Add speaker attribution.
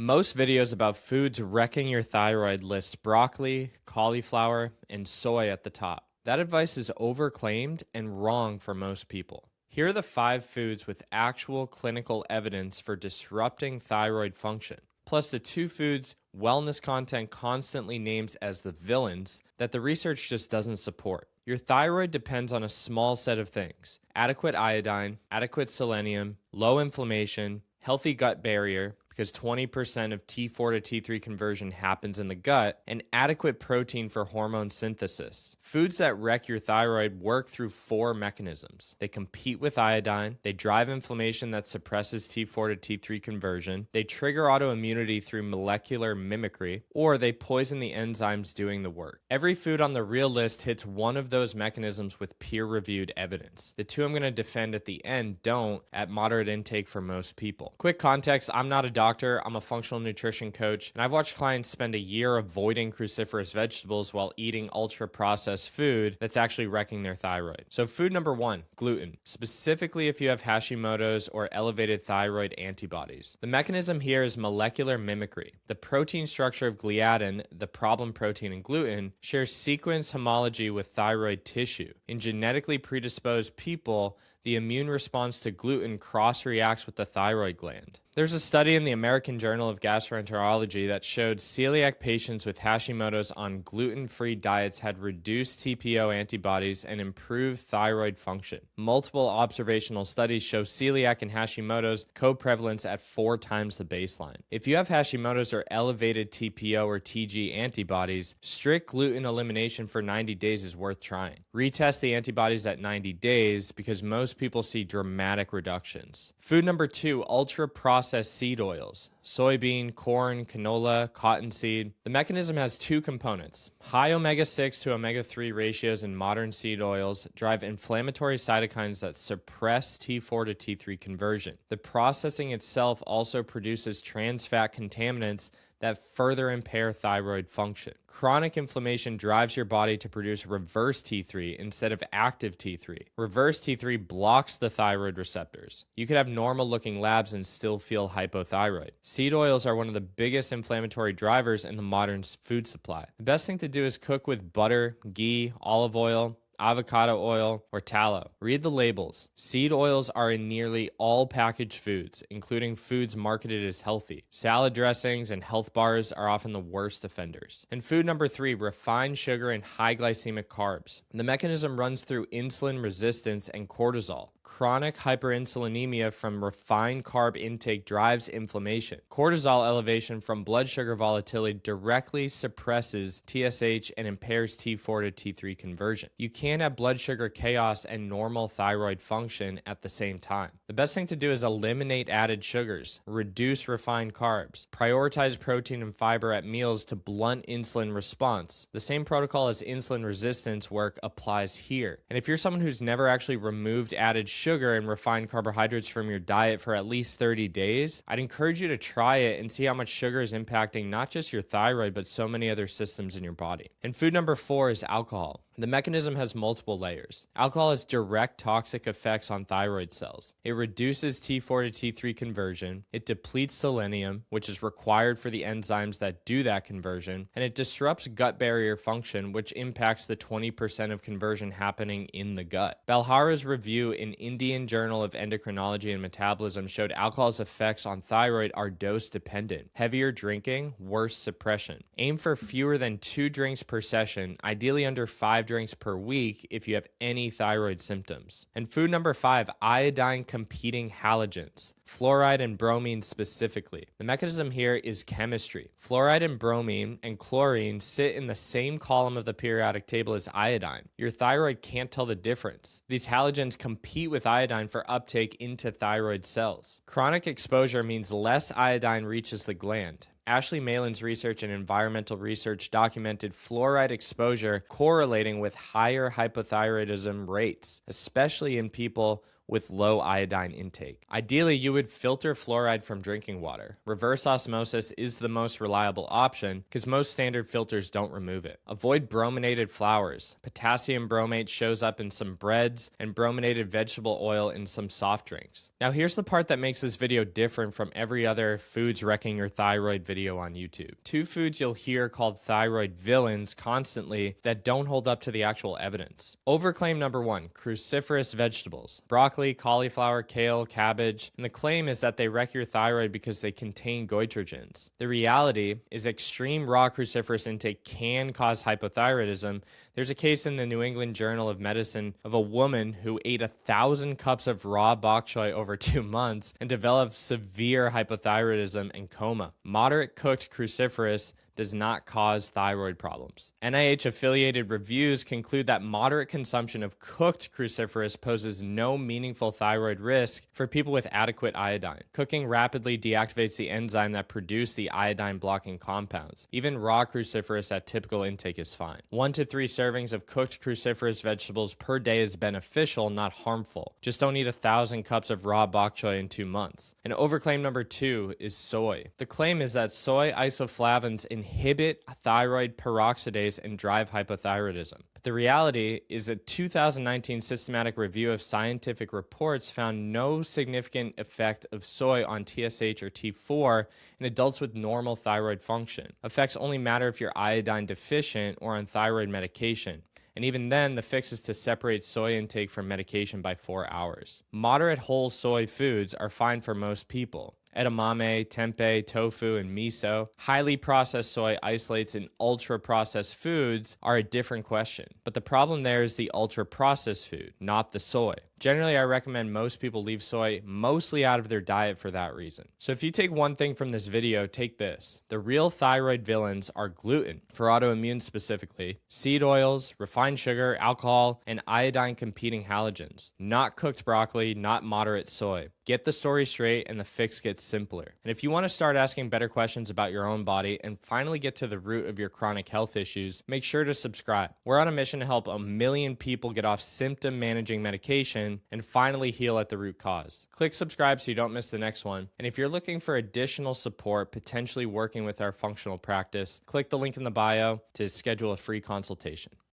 Speaker 1: Most videos about foods wrecking your thyroid list broccoli, cauliflower, and soy at the top. That advice is overclaimed and wrong for most people. Here are the 5 foods with actual clinical evidence for disrupting thyroid function, plus the 2 foods wellness content constantly names as the villains that the research just doesn't support. Your thyroid depends on a small set of things: adequate iodine, adequate selenium, low inflammation, healthy gut barrier, because 20% of T4 to T3 conversion happens in the gut, and adequate protein for hormone synthesis. Foods that wreck your thyroid work through 4 mechanisms. They compete with iodine, they drive inflammation that suppresses T4 to T3 conversion, they trigger autoimmunity through molecular mimicry, or they poison the enzymes doing the work. Every food on the real list hits one of those mechanisms with peer-reviewed evidence. The 2 I'm going to defend at the end don't at moderate intake for most people. Quick context, I'm not a doctor. I'm a functional nutrition coach, and I've watched clients spend a year avoiding cruciferous vegetables while eating ultra-processed food that's actually wrecking their thyroid. So food number 1, gluten, specifically if you have Hashimoto's or elevated thyroid antibodies. The mechanism here is molecular mimicry. The protein structure of gliadin, the problem protein in gluten, shares sequence homology with thyroid tissue. In genetically predisposed people, the immune response to gluten cross-reacts with the thyroid gland. There's a study in the American Journal of Gastroenterology that showed celiac patients with Hashimoto's on gluten-free diets had reduced TPO antibodies and improved thyroid function. Multiple observational studies show celiac and Hashimoto's co-prevalence at 4 times the baseline. If you have Hashimoto's or elevated TPO or TG antibodies, strict gluten elimination for 90 days is worth trying. Retest the antibodies at 90 days because most people see dramatic reductions. Food number 2, ultra-processed seed oils. Soybean, corn, canola, cottonseed. The mechanism has 2 components. High omega-6 to omega-3 ratios in modern seed oils drive inflammatory cytokines that suppress T4 to T3 conversion. The processing itself also produces trans fat contaminants that further impair thyroid function. Chronic inflammation drives your body to produce reverse T3 instead of active T3. Reverse T3 blocks the thyroid receptors. You could have normal looking labs and still feel hypothyroid. Seed oils are one of the biggest inflammatory drivers in the modern food supply. The best thing to do is cook with butter, ghee, olive oil, avocado oil, or tallow. Read the labels. Seed oils are in nearly all packaged foods, including foods marketed as healthy. Salad dressings and health bars are often the worst offenders. And food number 3, refined sugar and high glycemic carbs. The mechanism runs through insulin resistance and cortisol. Chronic hyperinsulinemia from refined carb intake drives inflammation. Cortisol elevation from blood sugar volatility directly suppresses TSH and impairs T4 to T3 conversion. You can't have blood sugar chaos and normal thyroid function at the same time. The best thing to do is eliminate added sugars, reduce refined carbs, prioritize protein and fiber at meals to blunt insulin response. The same protocol as insulin resistance work applies here. And if you're someone who's never actually removed added sugar and refined carbohydrates from your diet for at least 30 days, I'd encourage you to try it and see how much sugar is impacting not just your thyroid, but so many other systems in your body. And food number 4 is alcohol. The mechanism has multiple layers. Alcohol has direct toxic effects on thyroid cells. It reduces T4 to T3 conversion, it depletes selenium, which is required for the enzymes that do that conversion, and it disrupts gut barrier function, which impacts the 20% of conversion happening in the gut. Balhara's review in Indian Journal of Endocrinology and Metabolism showed alcohol's effects on thyroid are dose dependent. Heavier drinking, worse suppression. Aim for fewer than 2 drinks per session, ideally under 5 drinks per week if you have any thyroid symptoms. And food number 5, iodine competing halogens. Fluoride and bromine specifically. The mechanism here is chemistry. Fluoride and bromine and chlorine sit in the same column of the periodic table as iodine. Your thyroid can't tell the difference. These halogens compete with iodine for uptake into thyroid cells. Chronic exposure means less iodine reaches the gland. Ashley Malin's research and environmental research documented fluoride exposure correlating with higher hypothyroidism rates, especially in people with low iodine intake. Ideally, you would filter fluoride from drinking water. Reverse osmosis is the most reliable option because most standard filters don't remove it. Avoid brominated flours. Potassium bromate shows up in some breads and brominated vegetable oil in some soft drinks. Now here's the part that makes this video different from every other foods wrecking your thyroid video on YouTube. Two foods you'll hear called thyroid villains constantly that don't hold up to the actual evidence. Overclaim number 1, cruciferous vegetables. Broccoli, cauliflower, kale, cabbage. And the claim is that they wreck your thyroid because they contain goitrogens. The reality is extreme raw cruciferous intake can cause hypothyroidism. There's a case in the New England Journal of Medicine of a woman who ate 1,000 cups of raw bok choy over 2 months and developed severe hypothyroidism and coma. Moderate cooked cruciferous does not cause thyroid problems. NIH-affiliated reviews conclude that moderate consumption of cooked cruciferous poses no meaningful thyroid risk for people with adequate iodine. Cooking rapidly deactivates the enzyme that produces the iodine-blocking compounds. Even raw cruciferous at typical intake is fine. 1 to 3 servings of cooked cruciferous vegetables per day is beneficial, not harmful. Just don't eat 1,000 cups of raw bok choy in 2 months. And overclaim number 2 is soy. The claim is that soy isoflavones inhibit thyroid peroxidase and drive hypothyroidism. But the reality is a 2019 systematic review of scientific reports found no significant effect of soy on TSH or T4 in adults with normal thyroid function. Effects only matter if you're iodine deficient or on thyroid medication. And even then, the fix is to separate soy intake from medication by 4 hours. Moderate whole soy foods are fine for most people. Edamame, tempeh, tofu, and miso. Highly processed soy isolates in ultra-processed foods are a different question. But the problem there is the ultra-processed food, not the soy. Generally, I recommend most people leave soy mostly out of their diet for that reason. So if you take one thing from this video, take this. The real thyroid villains are gluten, for autoimmune specifically, seed oils, refined sugar, alcohol, and iodine-competing halogens. Not cooked broccoli, not moderate soy. Get the story straight and the fix gets simpler. And if you want to start asking better questions about your own body and finally get to the root of your chronic health issues, make sure to subscribe. We're on a mission to help 1 million people get off symptom managing medication and finally heal at the root cause. Click subscribe so you don't miss the next one. And if you're looking for additional support, potentially working with our functional practice, click the link in the bio to schedule a free consultation.